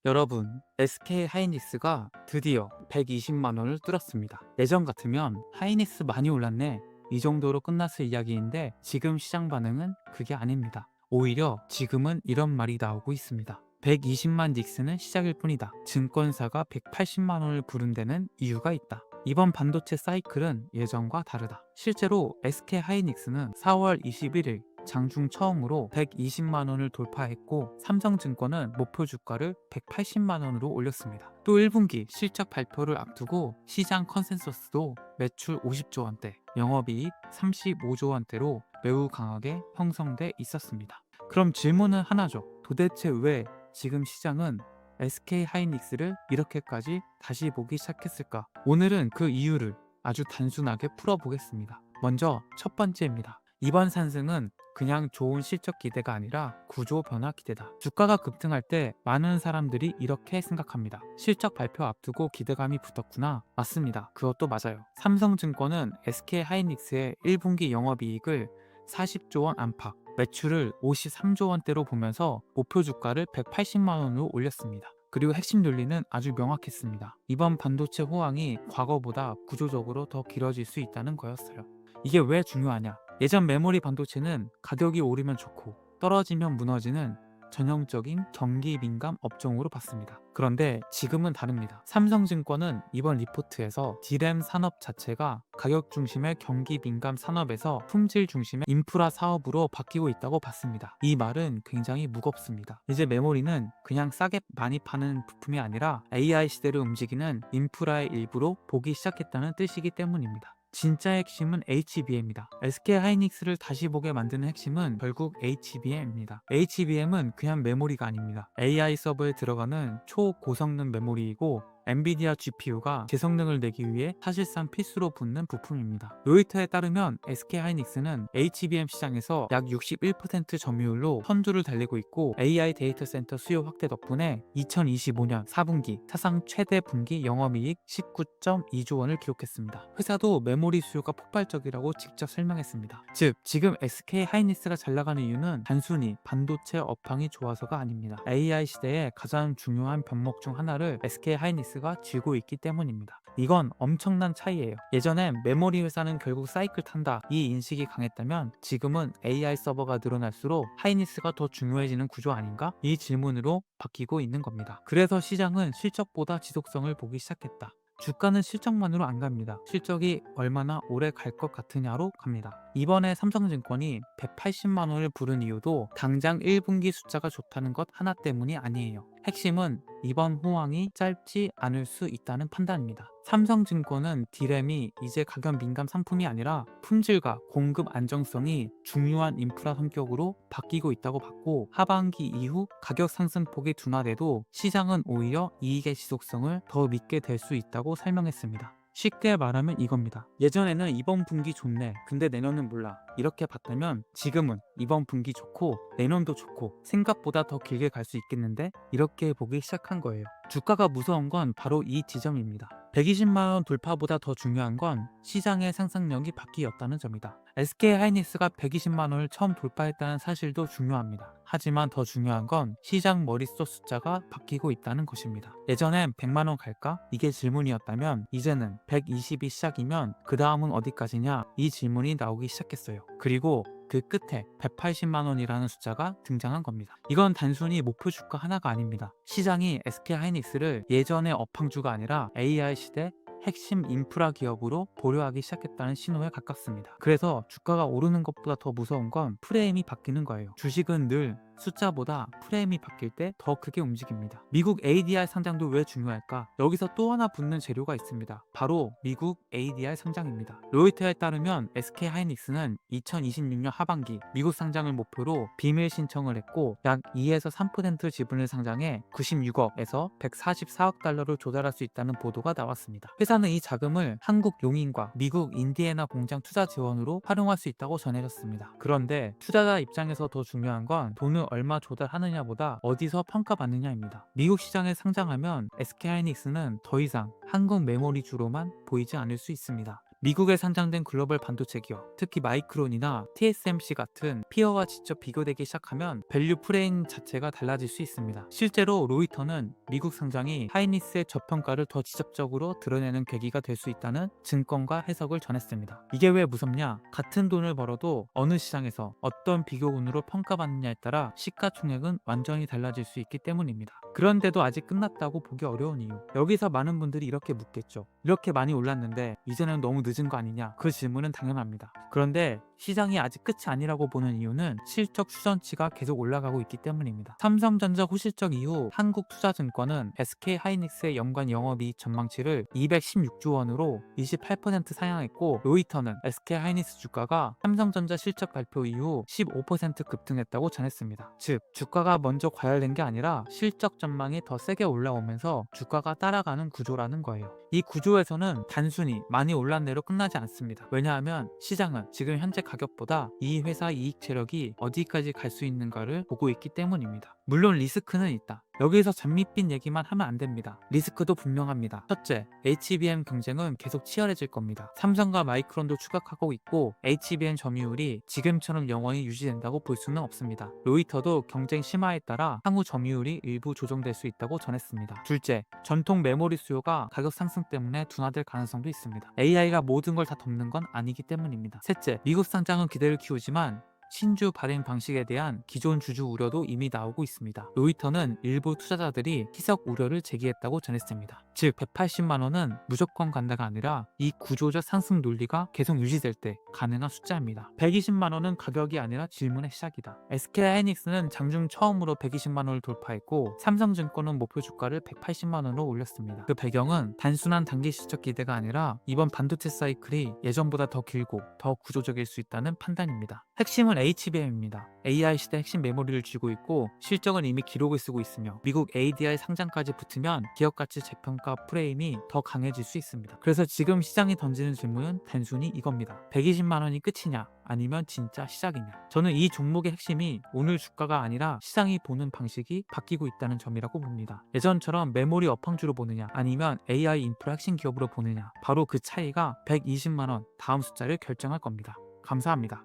여러분, SK 하이닉스가 드디어 120만 원을 뚫었습니다. 예전 같으면 하이닉스 많이 올랐네, 이 정도로 끝났을 이야기인데 지금 시장 반응은 그게 아닙니다. 오히려 지금은 이런 말이 나오고 있습니다. 120만 닉스는 시작일 뿐이다. 증권사가 180만 원을 부른 데는 이유가 있다. 이번 반도체 사이클은 예전과 다르다. 실제로 SK 하이닉스는 4월 21일 장중 처음으로 120만 원을 돌파했고, 삼성증권은 목표 주가를 180만 원으로 올렸습니다. 또 1분기 실적 발표를 앞두고 시장 컨센서스도 매출 50조 원대, 영업이익 35조 원대로 매우 강하게 형성돼 있었습니다. 그럼 질문은 하나죠. 도대체 왜 지금 시장은 SK 하이닉스를 이렇게까지 다시 보기 시작했을까? 오늘은 그 이유를 아주 단순하게 풀어보겠습니다. 먼저 첫 번째입니다. 이번 상승은 그냥 좋은 실적 기대가 아니라 구조 변화 기대다. 주가가 급등할 때 많은 사람들이 이렇게 생각합니다. 실적 발표 앞두고 기대감이 붙었구나. 맞습니다. 그것도 맞아요. 삼성증권은 SK 하이닉스의 1분기 영업이익을 40조 원 안팎, 매출을 53조 원대로 보면서 목표 주가를 180만 원으로 올렸습니다. 그리고 핵심 논리는 아주 명확했습니다. 이번 반도체 호황이 과거보다 구조적으로 더 길어질 수 있다는 거였어요. 이게 왜 중요하냐? 예전 메모리 반도체는 가격이 오르면 좋고 떨어지면 무너지는 전형적인 경기 민감 업종으로 봤습니다. 그런데 지금은 다릅니다. 삼성증권은 이번 리포트에서 D램 산업 자체가 가격 중심의 경기 민감 산업에서 품질 중심의 인프라 사업으로 바뀌고 있다고 봤습니다. 이 말은 굉장히 무겁습니다. 이제 메모리는 그냥 싸게 많이 파는 부품이 아니라 AI 시대를 움직이는 인프라의 일부로 보기 시작했다는 뜻이기 때문입니다. 진짜 핵심은 HBM입니다. SK 하이닉스를 다시 보게 만드는 핵심은 결국 HBM입니다. HBM은 그냥 메모리가 아닙니다. AI 서버에 들어가는 초고성능 메모리이고, 엔비디아 GPU가 제 성능을 내기 위해 사실상 필수로 붙는 부품입니다. 로이터에 따르면 SK 하이닉스는 HBM 시장에서 약 61% 점유율로 선두를 달리고 있고, AI 데이터 센터 수요 확대 덕분에 2025년 4분기 사상 최대 분기 영업이익 19.2조 원을 기록했습니다. 회사도 메모리 수요가 폭발적이라고 직접 설명했습니다. 즉, 지금 SK 하이닉스가 잘 나가는 이유는 단순히 반도체 업황이 좋아서가 아닙니다. AI 시대의 가장 중요한 변목 중 하나를 SK 하이닉스가 쥐고 있기 때문입니다. 이건 엄청난 차이예요. 예전엔 메모리 회사는 결국 사이클 탄다, 이 인식이 강했다면 지금은 AI 서버가 늘어날수록 하이닉스가 더 중요해지는 구조 아닌가? 이 질문으로 바뀌고 있는 겁니다. 그래서 시장은 실적보다 지속성을 보기 시작했다. 주가는 실적만으로 안 갑니다. 실적이 얼마나 오래 갈 것 같으냐로 갑니다. 이번에 삼성증권이 180만 원을 부른 이유도 당장 1분기 숫자가 좋다는 것 하나 때문이 아니에요. 핵심은 이번 호황이 짧지 않을 수 있다는 판단입니다. 삼성증권은 D램이 이제 가격 민감 상품이 아니라 품질과 공급 안정성이 중요한 인프라 성격으로 바뀌고 있다고 봤고, 하반기 이후 가격 상승폭이 둔화돼도 시장은 오히려 이익의 지속성을 더 믿게 될 수 있다고 설명했습니다. 쉽게 말하면 이겁니다. 예전에는 이번 분기 좋네, 근데 내년은 몰라, 이렇게 봤다면 지금은 이번 분기 좋고 내년도 좋고 생각보다 더 길게 갈 수 있겠는데, 이렇게 보기 시작한 거예요. 주가가 무서운 건 바로 이 지점입니다. 120만 원 돌파보다 더 중요한 건 시장의 상상력이 바뀌었다는 점이다. SK 하이닉스가 120만 원을 처음 돌파했다는 사실도 중요합니다. 하지만 더 중요한 건 시장 머릿속 숫자가 바뀌고 있다는 것입니다. 예전엔 100만 원 갈까? 이게 질문이었다면 이제는 120이 시작이면 그 다음은 어디까지냐? 이 질문이 나오기 시작했어요. 그리고 그 끝에 180만 원이라는 숫자가 등장한 겁니다. 이건 단순히 목표 주가 하나가 아닙니다. 시장이 SK 하이닉스를 예전의 업황주가 아니라 AI 시대 핵심 인프라 기업으로 보려하기 시작했다는 신호에 가깝습니다. 그래서 주가가 오르는 것보다 더 무서운 건 프레임이 바뀌는 거예요. 주식은 늘 숫자보다 프레임이 바뀔 때 더 크게 움직입니다. 미국 ADR 상장도 왜 중요할까? 여기서 또 하나 붙는 재료가 있습니다. 바로 미국 ADR 상장입니다. 로이터에 따르면 SK 하이닉스는 2026년 하반기 미국 상장을 목표로 비밀 신청을 했고, 약 2에서 3% 지분을 상장해 96억에서 144억 달러를 조달할 수 있다는 보도가 나왔습니다. 회사는 이 자금을 한국 용인과 미국 인디애나 공장 투자 지원으로 활용할 수 있다고 전해졌습니다. 그런데 투자자 입장에서 더 중요한 건 돈을 얼마 조달하느냐보다 어디서 평가받느냐입니다. 미국 시장에 상장하면 SK 하이닉스는 더 이상 한국 메모리 주로만 보이지 않을 수 있습니다. 미국에 상장된 글로벌 반도체 기업, 특히 마이크론이나 TSMC 같은 피어와 직접 비교되기 시작하면 밸류 프레임 자체가 달라질 수 있습니다. 실제로 로이터는 미국 상장이 하이니스의 저평가를 더 직접적으로 드러내는 계기가 될 수 있다는 증권과 해석을 전했습니다. 이게 왜 무섭냐? 같은 돈을 벌어도 어느 시장에서 어떤 비교군으로 평가받느냐에 따라 시가총액은 완전히 달라질 수 있기 때문입니다. 그런데도 아직 끝났다고 보기 어려운 이유. 여기서 많은 분들이 이렇게 묻겠죠. 이렇게 많이 올랐는데 이제는 너무 늦은 거 아니냐? 그 질문은 당연합니다. 그런데 시장이 아직 끝이 아니라고 보는 이유는 실적 추정치가 계속 올라가고 있기 때문입니다. 삼성전자 호실적 이후 한국투자증권은 SK하이닉스의 연간 영업이익 전망치를 216조 원으로 28% 상향했고, 로이터는 SK하이닉스 주가가 삼성전자 실적 발표 이후 15% 급등했다고 전했습니다. 즉, 주가가 먼저 과열된 게 아니라 실적 전망이 더 세게 올라오면서 주가가 따라가는 구조라는 거예요. 이 구조에서는 단순히 많이 올랐네로 끝나지 않습니다. 왜냐하면 시장은 지금 현재 가격보다 이 회사 이익 체력이 어디까지 갈 수 있는가를 보고 있기 때문입니다. 물론 리스크는 있다. 여기서 장밋빛 얘기만 하면 안 됩니다. 리스크도 분명합니다. 첫째, HBM 경쟁은 계속 치열해질 겁니다. 삼성과 마이크론도 추격하고 있고 HBM 점유율이 지금처럼 영원히 유지된다고 볼 수는 없습니다. 로이터도 경쟁 심화에 따라 향후 점유율이 일부 조정될 수 있다고 전했습니다. 둘째, 전통 메모리 수요가 가격 상승 때문에 둔화될 가능성도 있습니다. AI가 모든 걸 다 덮는 건 아니기 때문입니다. 셋째, 미국 상장은 기대를 키우지만 신주 발행 방식에 대한 기존 주주 우려도 이미 나오고 있습니다. 로이터는 일부 투자자들이 희석 우려를 제기했다고 전했습니다. 즉 180만 원은 무조건 간다가 아니라 이 구조적 상승 논리가 계속 유지될 때 가능한 숫자입니다. 120만 원은 가격이 아니라 질문의 시작이다. SK하이닉스는 장중 처음으로 120만 원을 돌파했고 삼성증권은 목표 주가를 180만 원으로 올렸습니다. 그 배경은 단순한 단기 실적 기대가 아니라 이번 반도체 사이클이 예전보다 더 길고 더 구조적일 수 있다는 판단입니다. 핵심은 HBM입니다. AI 시대 핵심 메모리를 쥐고 있고 실적은 이미 기록을 쓰고 있으며 미국 ADI 상장까지 붙으면 기업가치 재평가 프레임이 더 강해질 수 있습니다. 그래서 지금 시장이 던지는 질문은 단순히 이겁니다. 120만 원이 끝이냐? 아니면 진짜 시작이냐? 저는 이 종목의 핵심이 오늘 주가가 아니라 시장이 보는 방식이 바뀌고 있다는 점이라고 봅니다. 예전처럼 메모리 업황주로 보느냐 아니면 AI 인프라 핵심 기업으로 보느냐, 바로 그 차이가 120만 원 다음 숫자를 결정할 겁니다. 감사합니다.